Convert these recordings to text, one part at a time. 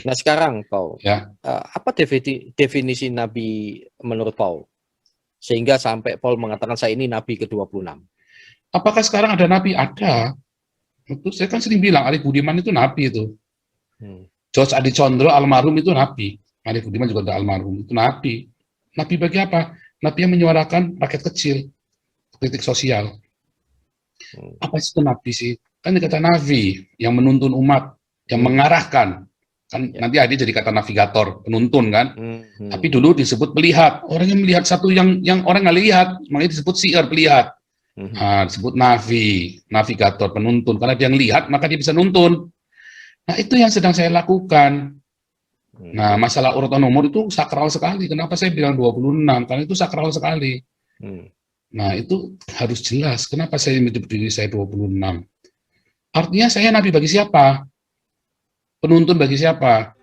Nah sekarang, Paul, Ya, apa definisi nabi menurut Paul? Sehingga sampai Paul mengatakan saya ini nabi ke-26. apakah sekarang ada nabi? Ada. Itu saya kan sering bilang Arif Budiman itu nabi itu. Hmm. George Adi Condro almarhum itu nabi. Arif Budiman juga ada almarhum itu nabi. Nabi bagi apa? Nabi yang menyuarakan rakyat kecil, kritik sosial. Hmm. Apa sih itu nabi sih? Kan dikata navi yang menuntun umat, yang mengarahkan. Kan Ya. nanti ada jadi kata navigator, penuntun kan. Tapi Hmm. dulu disebut pelihat. Orang yang melihat satu yang orang nggak lihat, makanya disebut siar, pelihat. Hmm. Nah, disebut navigator, penuntun. Karena dia yang lihat, maka dia bisa nuntun. Nah, itu yang sedang saya lakukan. Nah, masalah urutan nomor itu sakral sekali. Kenapa saya bilang 26? Karena itu sakral sekali. Hmm. Nah, itu harus jelas. Kenapa saya menyebut diri saya 26? Artinya saya nabi bagi siapa? Penuntun bagi siapa?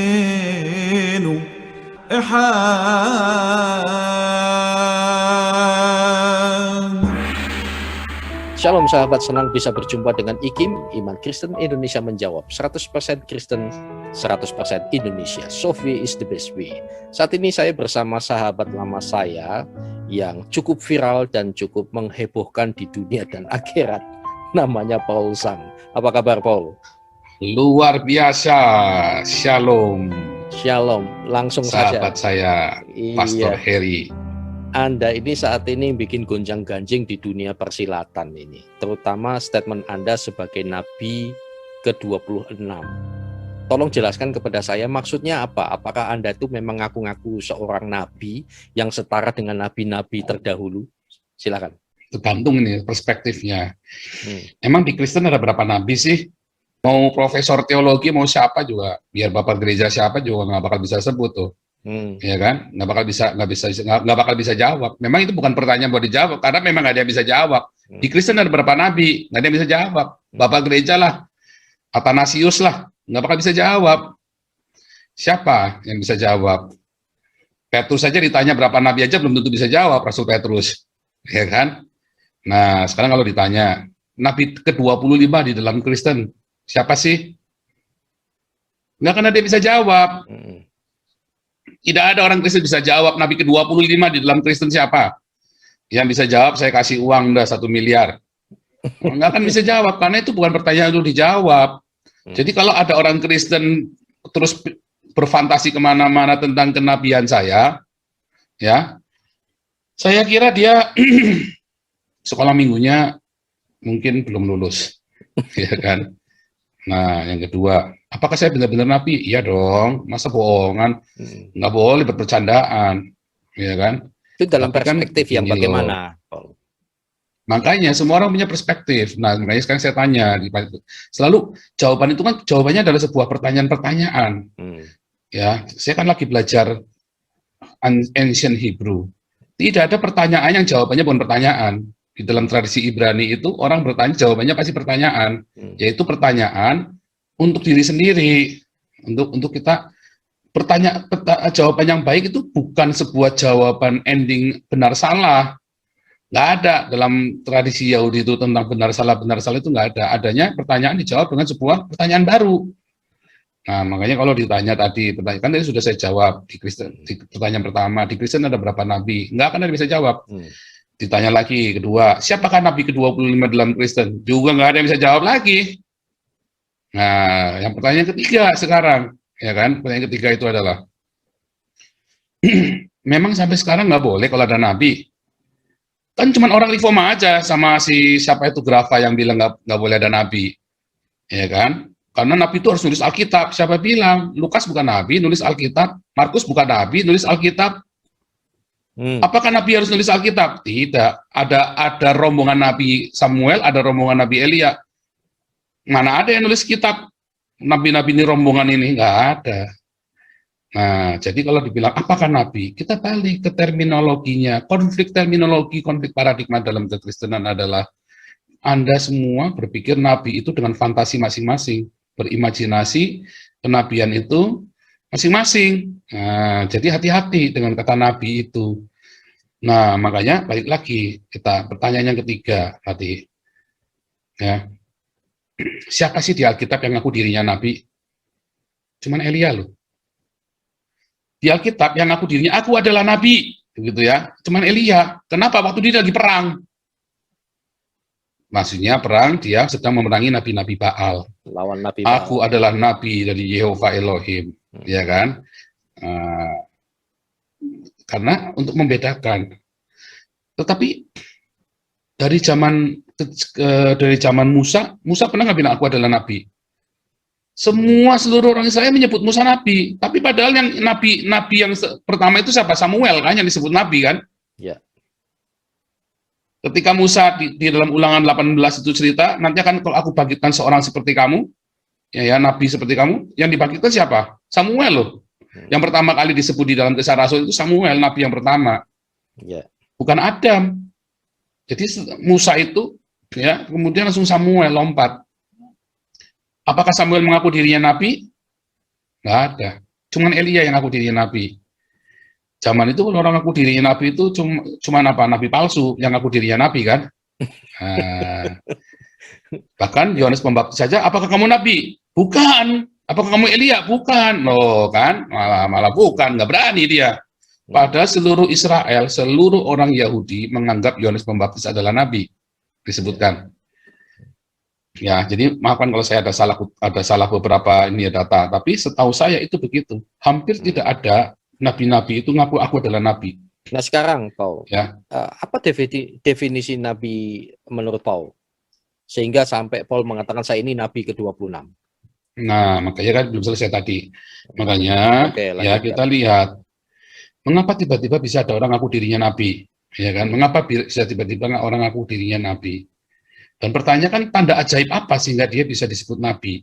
إلهينو إحاد. Shalom sahabat, senang bisa berjumpa dengan IKIM, Iman Kristen Indonesia menjawab. 100% Kristen, 100% Indonesia. Sophie is the best way. Saat ini saya bersama sahabat lama saya yang cukup viral dan cukup menghebohkan di dunia dan akhirat. Namanya Paul Sang. Apa kabar Paul? Luar biasa. Shalom. Shalom, langsung Sahabat saja. saya, Pastor Heri. Anda ini saat ini bikin gonjang-ganjing di dunia persilatan ini, terutama statement Anda sebagai Nabi ke-26. Tolong jelaskan kepada saya maksudnya apa? Apakah Anda itu memang ngaku-ngaku seorang Nabi yang setara dengan Nabi-Nabi terdahulu? Silakan. Tergantung ini perspektifnya. Emang di Kristen ada berapa Nabi sih? Mau profesor teologi, mau siapa juga, biar bapak gereja siapa juga nggak bakal bisa sebut tuh. Ya kan, nggak bakal bisa jawab. Memang itu bukan pertanyaan buat dijawab, karena memang nggak ada yang bisa jawab. Di Kristen ada berapa nabi, nggak ada yang bisa jawab. Bapak gereja lah, Athanasius lah, nggak bakal bisa jawab. Siapa yang bisa jawab? Petrus saja ditanya berapa nabi aja belum tentu bisa jawab, Rasul Petrus, ya kan? Nah, sekarang kalau ditanya nabi ke-25 di dalam Kristen siapa sih? Nggak akan ada yang bisa jawab. Tidak ada orang Kristen bisa jawab nabi ke-25 di dalam Kristen siapa. Yang bisa jawab saya kasih uang udah 1 miliar. Nggak akan bisa jawab, karena itu bukan pertanyaan untuk dijawab. Jadi kalau ada orang Kristen terus berfantasi kemana-mana tentang kenabian saya, ya, saya kira dia sekolah minggunya mungkin belum lulus, ya kan. Nah, yang kedua, apakah saya benar-benar nabi? Iya dong, masa bohongan? Nggak boleh berpercandaan, ya kan? Itu dalam Tapi kan perspektif yang begini loh. bagaimana, Paul? Makanya semua orang punya perspektif. Nah, makanya sekarang saya tanya, selalu jawaban itu kan jawabannya adalah sebuah pertanyaan-pertanyaan. Ya, saya kan lagi belajar ancient Hebrew. Tidak ada pertanyaan yang jawabannya bukan pertanyaan. Di dalam tradisi Ibrani itu orang bertanya jawabannya pasti pertanyaan, yaitu pertanyaan untuk diri sendiri, untuk kita jawaban yang baik itu bukan sebuah jawaban ending benar salah. Nggak ada dalam tradisi Yahudi itu tentang benar salah itu nggak ada. Adanya pertanyaan dijawab dengan sebuah pertanyaan baru. Nah, makanya kalau ditanya tadi, kan tadi sudah saya jawab di Kristen, di pertanyaan pertama, di Kristen ada berapa nabi? Nggak akan ada bisa jawab. Ditanya lagi, kedua, siapakah nabi ke-25 dalam Kristen? Juga nggak ada yang bisa jawab lagi. Nah, yang pertanyaan ketiga sekarang, ya kan? Pertanyaan ketiga itu adalah, memang sampai sekarang nggak boleh kalau ada nabi. Kan cuma orang Livoma aja sama si siapa itu Grafa yang bilang nggak boleh ada nabi, ya kan? Karena nabi itu harus nulis Alkitab. Siapa bilang? Lukas bukan nabi, nulis Alkitab. Markus bukan nabi, nulis Alkitab. Apakah nabi harus nulis Alkitab? Tidak. Ada rombongan nabi Samuel, ada rombongan nabi Elia. Mana ada yang nulis kitab? Nabi-nabi ini rombongan ini nggak ada. Nah, jadi kalau dibilang apakah nabi, kita balik ke terminologinya. Konflik terminologi, konflik paradigma dalam kekristenan adalah Anda semua berpikir nabi itu dengan fantasi masing-masing, berimajinasi kenabian itu masing-masing. Nah, jadi hati-hati dengan kata nabi itu. Nah, makanya balik lagi kita pertanyaan yang ketiga tadi. Ya. Siapa sih di Alkitab yang ngaku dirinya nabi? Cuman Elia loh. Di Alkitab yang ngaku dirinya aku adalah nabi, begitu ya. Cuman Elia. Kenapa? Waktu dia lagi perang. Maksudnya perang, dia sedang memerangi nabi-nabi Baal. Lawan Nabi Baal. Aku adalah nabi dari Yehova Elohim, ya kan? Karena untuk membedakan. Tetapi dari zaman Musa pernah nggak bilang aku adalah nabi? Seluruh orang Israel menyebut Musa nabi, tapi padahal yang nabi yang pertama itu siapa? Samuel kan yang disebut nabi kan? Ya. Ketika Musa di dalam Ulangan 18 itu cerita, nanti akan kalau aku bangkitkan seorang seperti kamu, ya nabi seperti kamu, yang dibangkitkan siapa? Samuel loh. Yang pertama kali disebut di dalam Kisah Rasul itu Samuel, nabi yang pertama. Ya. Bukan Adam. Jadi Musa itu, ya kemudian langsung Samuel lompat. Apakah Samuel mengaku dirinya nabi? Nggak ada. Cuman Elia yang ngaku dirinya nabi. Zaman itu orang ngaku dirinya nabi itu cuma apa? Nabi palsu yang ngaku dirinya nabi kan? Bahkan Yohanes Pembaptis saja, apakah kamu nabi? Bukan. Apakah kamu Elia? Bukan. Loh kan? Malah bukan, nggak berani dia. Padahal seluruh Israel, seluruh orang Yahudi menganggap Yohanes Pembaptis adalah nabi. Disebutkan. Ya, jadi maafkan kalau saya ada salah beberapa ini ya data, tapi setahu saya itu begitu. Hampir tidak ada nabi-nabi itu ngaku aku adalah nabi. Nah sekarang, Paul, Ya. apa definisi nabi menurut Paul? Sehingga sampai Paul mengatakan saya ini nabi ke-26. Nah, makanya kan belum selesai tadi. Makanya, ya kita lihat, mengapa tiba-tiba bisa ada orang ngaku dirinya nabi? Ya kan? Mengapa bisa tiba-tiba orang ngaku dirinya nabi? Dan pertanyaan kan tanda ajaib apa sehingga dia bisa disebut nabi?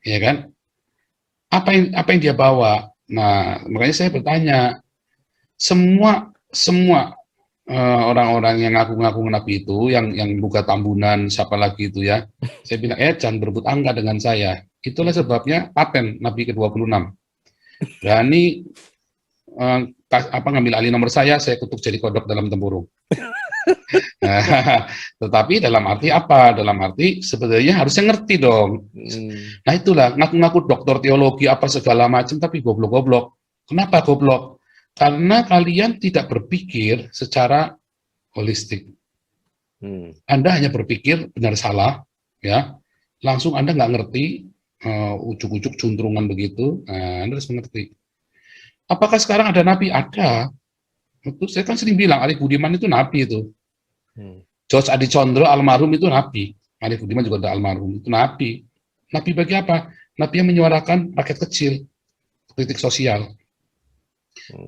Ya kan? Apa yang dia bawa? Nah, makanya saya bertanya, semua orang-orang yang ngaku-ngaku nabi itu, yang buka tambunan, siapa lagi itu ya, saya bilang, jangan berebut angka dengan saya. Itulah sebabnya paten nabi ke-26. Berani ngambil alih nomor saya kutuk jadi kodok dalam tempurung. Tetapi dalam arti apa? Dalam arti sebenarnya harusnya ngerti dong. Nah itulah ngaku-ngaku doktor teologi apa segala macam tapi goblok-goblok. Kenapa goblok? Karena kalian tidak berpikir secara holistik. Anda hanya berpikir benar salah, ya. Langsung Anda nggak ngerti ujuk-ujuk cuntrungan begitu. Nah, Anda harus mengerti. Apakah sekarang ada nabi? Ada. Itu saya kan sering bilang Arif Budiman itu nabi itu. George Adi Condro almarhum itu nabi. Arif Budiman juga ada almarhum itu nabi. Nabi bagi apa? Nabi yang menyuarakan rakyat kecil, kritik sosial.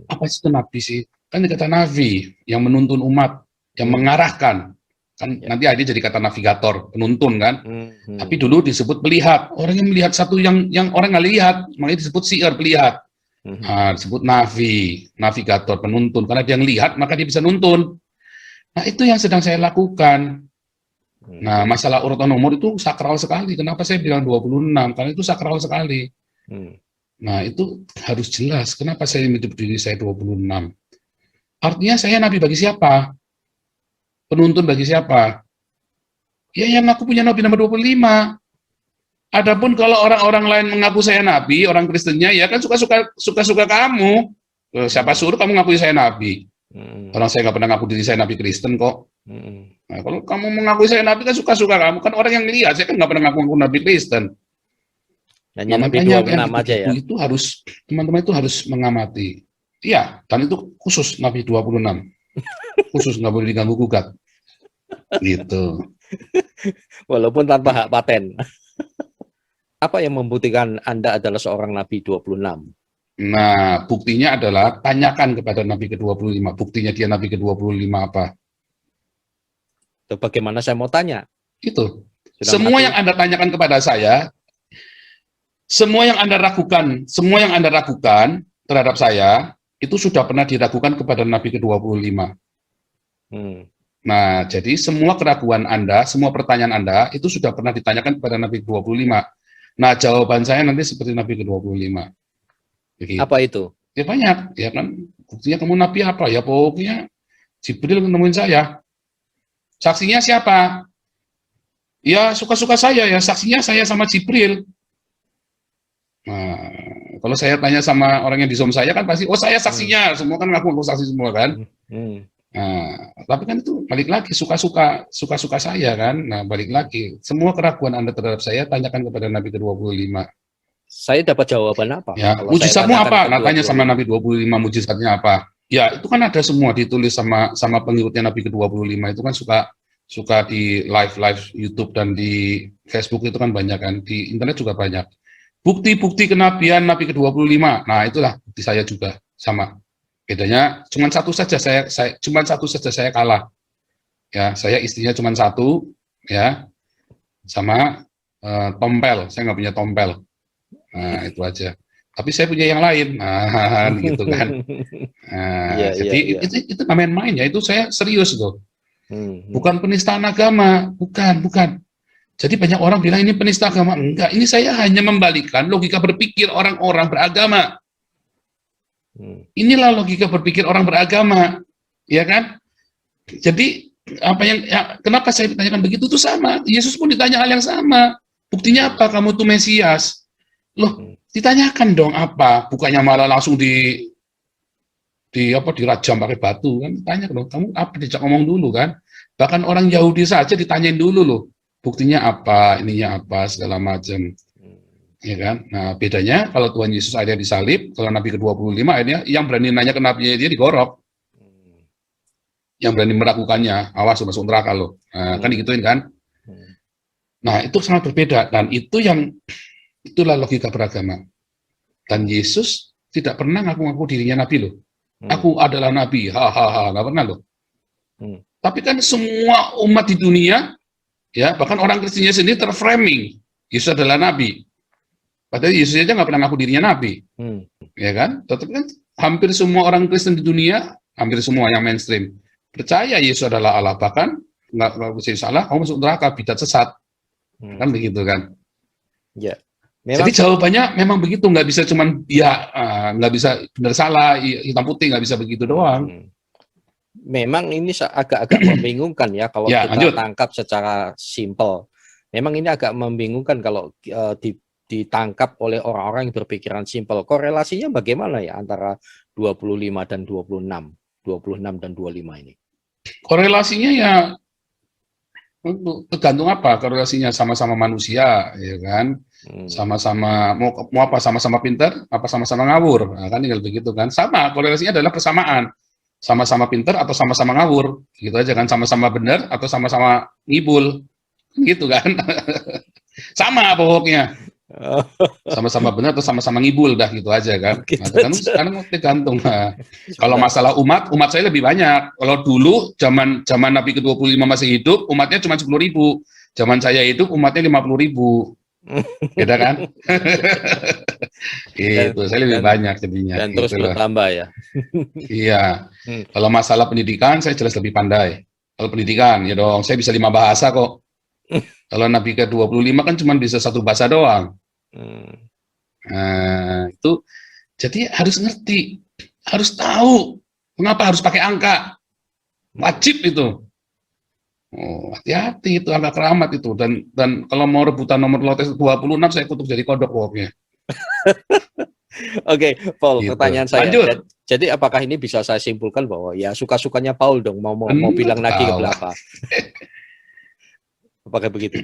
Apa sih itu nabi sih? Kan dikata nabi yang menuntun umat, yang mengarahkan. Kan nanti ada jadi kata navigator, penuntun kan. Tapi dulu disebut pelihat. Orang yang melihat satu yang orang nggak lihat, makanya disebut si'ar, pelihat. Nah, disebut navigator, penuntun. Karena dia yang lihat, maka dia bisa nuntun. Nah, itu yang sedang saya lakukan. Nah, masalah urutan nomor itu sakral sekali. Kenapa saya bilang 26? Karena itu sakral sekali. Nah, itu harus jelas. Kenapa saya menyebut diri saya 26? Artinya saya nabi bagi siapa? Penuntun bagi siapa? Ya, yang aku punya nabi nomor 25. Adapun kalau orang-orang lain mengaku saya nabi, orang Kristennya ya kan suka-suka kamu. Siapa suruh kamu ngakui saya nabi? Orang saya nggak pernah ngaku diri saya nabi Kristen kok. Nah, kalau kamu mengakui saya nabi kan suka-suka kamu. Kan orang yang lihat, saya kan nggak pernah ngaku nabi Kristen. Hanya nabi 26 aja ya. Itu harus, teman-teman itu harus mengamati. Iya, dan itu khusus nabi 26. Khusus nggak boleh diganggu gugat. Gitu. Walaupun tanpa hak paten. Apa yang membuktikan Anda adalah seorang nabi 26? Nah, buktinya adalah tanyakan kepada nabi ke-25. Buktinya dia nabi ke-25 apa? Itu bagaimana saya mau tanya? Itu. Semua yang Anda tanyakan kepada saya, semua yang Anda ragukan terhadap saya, itu sudah pernah diragukan kepada nabi ke-25. Nah, jadi semua keraguan Anda, semua pertanyaan Anda itu sudah pernah ditanyakan kepada Nabi ke-25. Nah, jawaban saya nanti seperti Nabi ke-25. Begitu. Apa itu? Ya banyak, ya kan. Buktinya kamu Nabi apa? Ya pokoknya Jibril nemuin saya. Saksinya siapa? Ya suka-suka saya, ya saksinya saya sama Jibril. Nah, kalau saya tanya sama orang yang di Zoom saya kan pasti, oh saya saksinya, semua kan ngaku saksi semua kan. Nah, tapi kan itu balik lagi suka-suka saya kan. Nah, balik lagi semua keraguan Anda terhadap saya tanyakan kepada Nabi ke-25. Saya dapat jawaban apa? Ya, kalau mujizatmu saya apa? tanyakan Nah, ke tanya 25? sama Nabi 25 mujizatnya apa? Ya, itu kan ada semua ditulis sama pengikutnya Nabi ke-25 itu kan suka di live YouTube dan di Facebook itu kan banyak kan, di internet juga banyak. Bukti-bukti kenabian Nabi ke-25. Nah, itulah bukti saya juga sama. Bedanya cuma satu saja saya kalah. Ya, saya istrinya cuma satu ya. Sama tompel, saya nggak punya tompel. Nah, itu aja. Tapi saya punya yang lain. Nah, gitu kan. Nah, jadi itu nggak main-main ya, itu saya serius loh. Bukan penistaan agama, bukan. Jadi banyak orang bilang ini penista agama. Enggak, ini saya hanya membalikkan logika berpikir orang-orang beragama. Inilah logika berpikir orang beragama, ya kan? Jadi kenapa saya ditanyakan begitu itu sama. Yesus pun ditanya hal yang sama. Buktinya apa? Kamu tuh Mesias. Loh, ditanyakan dong apa? Bukannya malah langsung dirajam pakai batu kan? Tanya dong, kamu apa? Dijak ngomong dulu kan? Bahkan orang Yahudi saja ditanyain dulu loh. Buktinya apa, ininya apa, segala macam. Ya kan? Nah, bedanya kalau Tuhan Yesus akhirnya disalib, kalau Nabi ke-25 akhirnya yang berani nanya ke Nabi dia digorok. Yang berani meragukannya, awas masuk neraka loh. Nah, kan digituin kan? Nah, itu sangat berbeda dan itulah logika beragama. Dan Yesus tidak pernah ngaku-ngaku dirinya Nabi loh. Aku adalah Nabi, nggak pernah loh. Tapi kan semua umat di dunia, ya bahkan orang Kristennya sendiri terframing Yesus adalah Nabi. Padahal Yesus aja nggak pernah ngaku dirinya Nabi, ya kan? Tetapi kan hampir semua orang Kristen di dunia, hampir semua yang mainstream percaya Yesus adalah Allah. Bahkan nggak bisa salah, kamu masuk neraka, bidat sesat, kan begitu kan? Ya. Memang, jadi jawabannya memang begitu, nggak bisa cuman nggak bisa benar salah, hitam putih, nggak bisa begitu doang. Memang ini agak-agak membingungkan ya kalau kita tangkap secara simpel. Memang ini agak membingungkan kalau ditangkap oleh orang-orang yang berpikiran simpel. Korelasinya bagaimana ya antara 25 dan 26, 26 dan 25 ini? Korelasinya ya tergantung apa korelasinya, sama-sama manusia, ya kan? Sama-sama mau apa, sama-sama pintar, apa sama-sama ngawur, nah, kan tinggal begitu kan? Sama, korelasinya adalah persamaan, sama-sama pintar atau sama-sama ngawur, gitu aja kan? Sama-sama benar atau sama-sama ngibul, gitu kan? Sama pokoknya, sama-sama benar atau sama-sama ngibul, dah gitu aja kan? Nah, sekarang tergantung. Nah, kalau masalah umat saya lebih banyak. Kalau dulu zaman Nabi ke-25 masih hidup, umatnya cuma 10.000. Zaman saya hidup umatnya 50.000. Beda kan? Gitu, saya lebih banyak jadinya. Dan terus bertambah ya. Iya. Kalau masalah pendidikan saya jelas lebih pandai. Kalau pendidikan ya dong, saya bisa 5 bahasa kok. Kalau Nabi ke-25 kan cuma bisa 1 bahasa doang. Nah, itu jadi harus ngerti, harus tahu mengapa harus pakai angka. Wajib itu. Oh, hati-hati itu angka keramat itu, dan kalau mau rebutan nomor lotes 26 saya kutuk jadi kodok pokoknya. Oke, Paul, gitu. Pertanyaan saya. Lanjut. Jadi apakah ini bisa saya simpulkan bahwa ya suka-sukanya Paul dong mau bilang lagi ke berapa? Apakah begitu?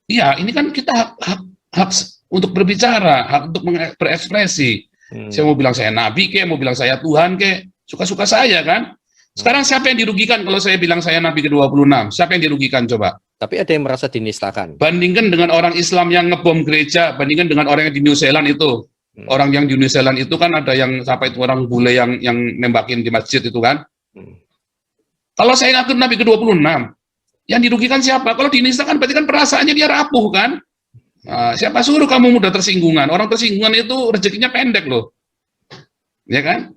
Iya, ini kan kita hak untuk berbicara, hak untuk berekspresi. Saya mau bilang saya nabi kek, mau bilang saya Tuhan kek, suka-suka saya kan. Sekarang siapa yang dirugikan kalau saya bilang saya Nabi ke-26? Siapa yang dirugikan coba? Tapi ada yang merasa dinistakan. Bandingkan dengan orang Islam yang ngebom gereja, bandingkan dengan orang yang di New Zealand itu. Orang yang di New Zealand itu kan ada yang sampai itu orang bule yang nembakin di masjid itu kan. Kalau saya ngaku Nabi ke-26, yang dirugikan siapa? Kalau dinistakan berarti kan perasaannya dia rapuh kan. Nah, siapa suruh kamu mudah tersinggungan? Orang tersinggungan itu rezekinya pendek loh. Ya kan?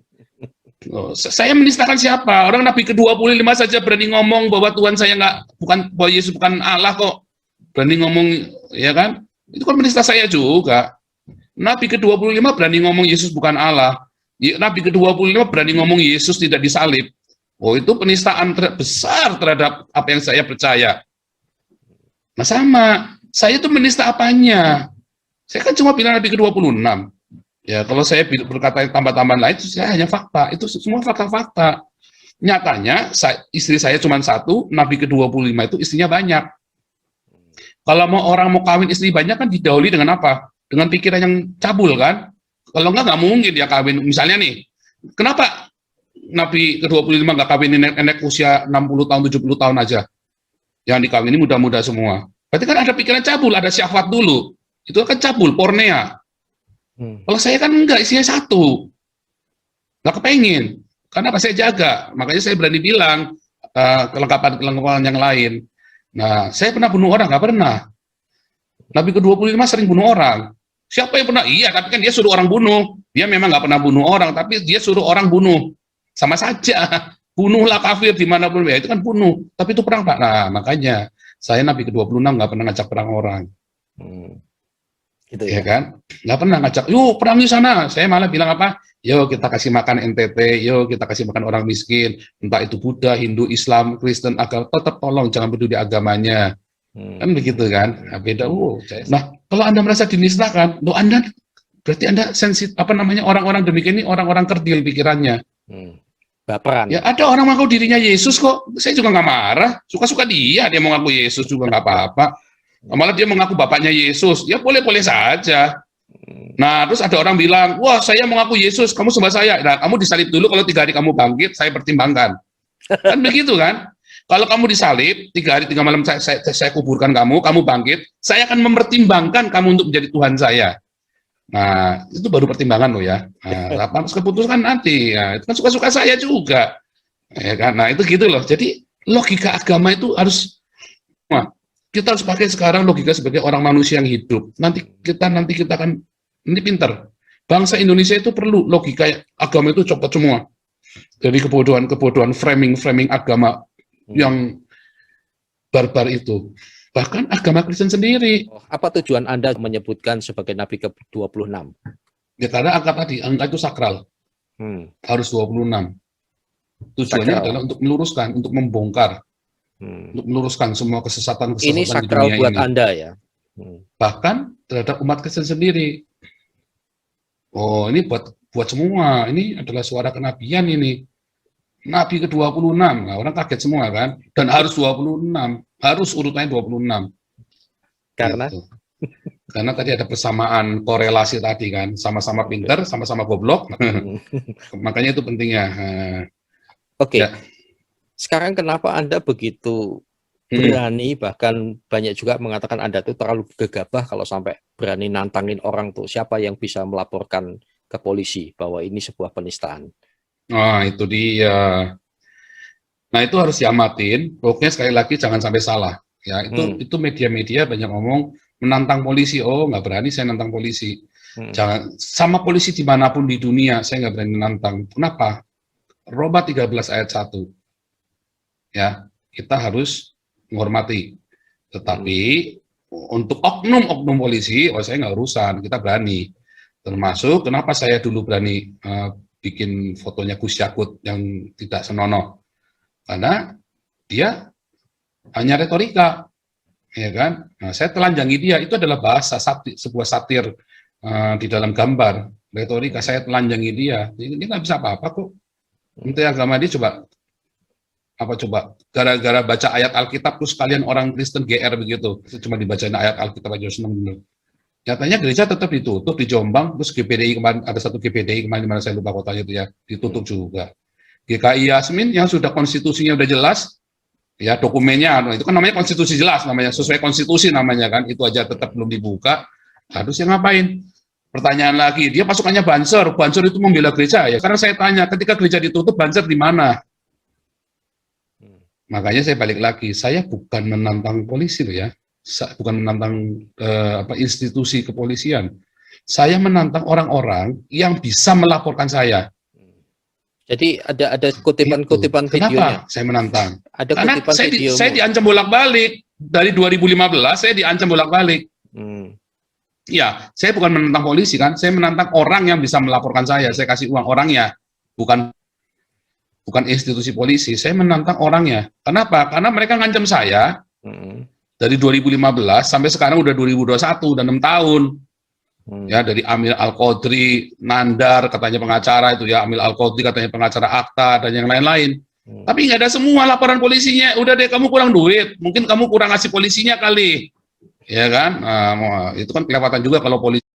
Oh, saya menistakan siapa? Orang Nabi ke-25 saja berani ngomong bahwa Tuhan saya bahwa Yesus bukan Allah kok. Berani ngomong, ya kan? Itu kan menista saya juga. Nabi ke-25 berani ngomong Yesus bukan Allah. Nabi ke-25 berani ngomong Yesus tidak disalib. Oh, itu penistaan besar terhadap apa yang saya percaya. Nah, sama. Saya itu menista apanya? Saya kan cuma bilang Nabi ke-26. Ya, kalau saya berkata tambah-tambahan lain, itu saya hanya fakta. Itu semua fakta-fakta. Nyatanya, istri saya cuma satu, Nabi ke-25 itu istrinya banyak. Kalau orang mau kawin istri banyak kan didahului dengan apa? Dengan pikiran yang cabul kan? Kalau nggak mungkin dia kawin. Misalnya nih, kenapa Nabi ke-25 nggak kawin nenek usia 60 tahun, 70 tahun aja? Yang dikawini muda-muda semua. Berarti kan ada pikiran cabul, ada syahwat dulu. Itu kan cabul, pornea. Kalau saya kan enggak, isinya satu. Nggak kepengen. Karena apa? Saya jaga. Makanya saya berani bilang kelengkapan yang lain. Nah, saya pernah bunuh orang? Nggak pernah. Nabi ke-25 sering bunuh orang. Siapa yang pernah? Iya, tapi kan dia suruh orang bunuh. Dia memang nggak pernah bunuh orang, tapi dia suruh orang bunuh. Sama saja. Bunuhlah kafir dimanapun. Ya, itu kan bunuh. Tapi itu perang, Pak. Nah, makanya saya Nabi ke-26 nggak pernah ngajak perang orang. Gitu ya kan? Nggak pernah ngajak, yuk perang di sana. Saya malah bilang apa? Yuk kita kasih makan NTT, yuk kita kasih makan orang miskin, entah itu Buddha, Hindu, Islam, Kristen, agama, tetap tolong jangan peduli agamanya. Kan begitu kan? Nah, beda. Nah, kalau Anda merasa dinistakan, loh Anda berarti Anda sensitif, apa namanya, orang-orang demikian ini orang-orang kerdil pikirannya. Baperan. Ya ada orang mengaku dirinya Yesus kok, saya juga nggak marah, suka-suka dia mau ngaku Yesus juga nggak apa-apa. Malah dia mengaku bapaknya Yesus, ya boleh-boleh saja. Nah, terus ada orang bilang, wah saya mengaku Yesus, kamu sembah saya. Nah, kamu disalib dulu, kalau 3 hari kamu bangkit, saya pertimbangkan. Kan begitu kan? Kalau kamu disalib, 3 hari 3 malam saya kuburkan kamu bangkit, saya akan mempertimbangkan kamu untuk menjadi Tuhan saya. Nah, itu baru pertimbangan loh ya. Nah, keputusan nanti, ya, itu kan suka-suka saya juga. Ya kan? Nah, itu gitu loh. Jadi, logika agama itu harus... kita harus pakai sekarang logika sebagai orang manusia yang hidup. Nanti kita akan ini pinter. Bangsa Indonesia itu perlu logika agama itu copot semua. Jadi kebodohan framing agama yang barbar itu. Bahkan agama Kristen sendiri. Apa tujuan Anda menyebutkan sebagai Nabi ke-26? Ya karena angka itu sakral. Harus 26. Tujuannya adalah untuk meluruskan, untuk membongkar. Untuk meluruskan semua kesesatan ini sakral di dunia buat ini. Anda ya. Bahkan terhadap umat Kristen sendiri. Oh, ini buat semua. Ini adalah suara kenabian ini. Nabi ke-26. Nah, orang kaget semua kan. Dan harus 26. Harus urutannya 26. Karena? Gitu. Karena tadi ada persamaan korelasi tadi kan. Sama-sama pinter, sama-sama goblok. Makanya itu pentingnya. Oke. Ya. Sekarang kenapa Anda begitu berani, bahkan banyak juga mengatakan Anda tuh terlalu gegabah kalau sampai berani nantangin orang tuh, siapa yang bisa melaporkan ke polisi bahwa ini sebuah penistaan? Nah, itu dia. Nah, itu harus diamatin. Pokoknya sekali lagi jangan sampai salah. Ya, itu media-media banyak ngomong menantang polisi. Oh, nggak berani saya nantang polisi. Jangan, sama polisi dimanapun di dunia saya nggak berani nantang. Kenapa? Roma 13 ayat 1. Ya, kita harus menghormati. Tetapi untuk oknum-oknum polisi, saya nggak urusan, kita berani. Termasuk kenapa saya dulu berani bikin fotonya Gus Yakut yang tidak senonoh. Karena dia hanya retorika, ya kan? Nah, saya telanjangi dia, itu adalah bahasa sebuah satir di dalam gambar. Retorika, saya telanjangi dia. Dia nggak bisa apa-apa kok. Menteri agama dia coba gara-gara baca ayat Alkitab terus kalian orang Kristen GR begitu, cuma dibacain ayat Alkitab aja seneng bener. Nyatanya gereja tetap ditutup di Jombang, terus GPDI kemarin ada satu GPDI kemarin di mana saya lupa kotanya itu ya, ditutup juga. GKI Yasmin yang sudah konstitusinya udah jelas, ya dokumennya itu kan namanya konstitusi jelas, namanya sesuai konstitusi namanya kan, itu aja tetap belum dibuka. Harus yang ngapain? Pertanyaan lagi, dia pasukannya Banser itu membela gereja ya? Karena saya tanya, ketika gereja ditutup Banser di mana? Makanya saya balik lagi, saya bukan menantang polisi loh ya, bukan menantang institusi kepolisian. Saya menantang orang-orang yang bisa melaporkan saya. Jadi ada kutipan-kutipan Gitu. videonya. Kenapa saya menantang? Ada Karena kutipan video. saya diancam bolak-balik. Dari 2015 saya diancam bolak-balik. Ya, saya bukan menentang polisi kan, saya menentang orang yang bisa melaporkan saya kasih uang orangnya, bukan institusi polisi, saya menentang orangnya. Kenapa? Karena mereka ngancam saya dari 2015 sampai sekarang udah 2021, udah 6 tahun. Ya, dari Amil Al-Qodri, Nandar katanya pengacara itu ya, Amil Al-Qodri katanya pengacara akta dan yang lain-lain. Tapi nggak ada semua laporan polisinya. Udah deh, kamu kurang duit, mungkin kamu kurang ngasih polisinya kali. Ya kan, itu kan kelewatan juga kalau polisi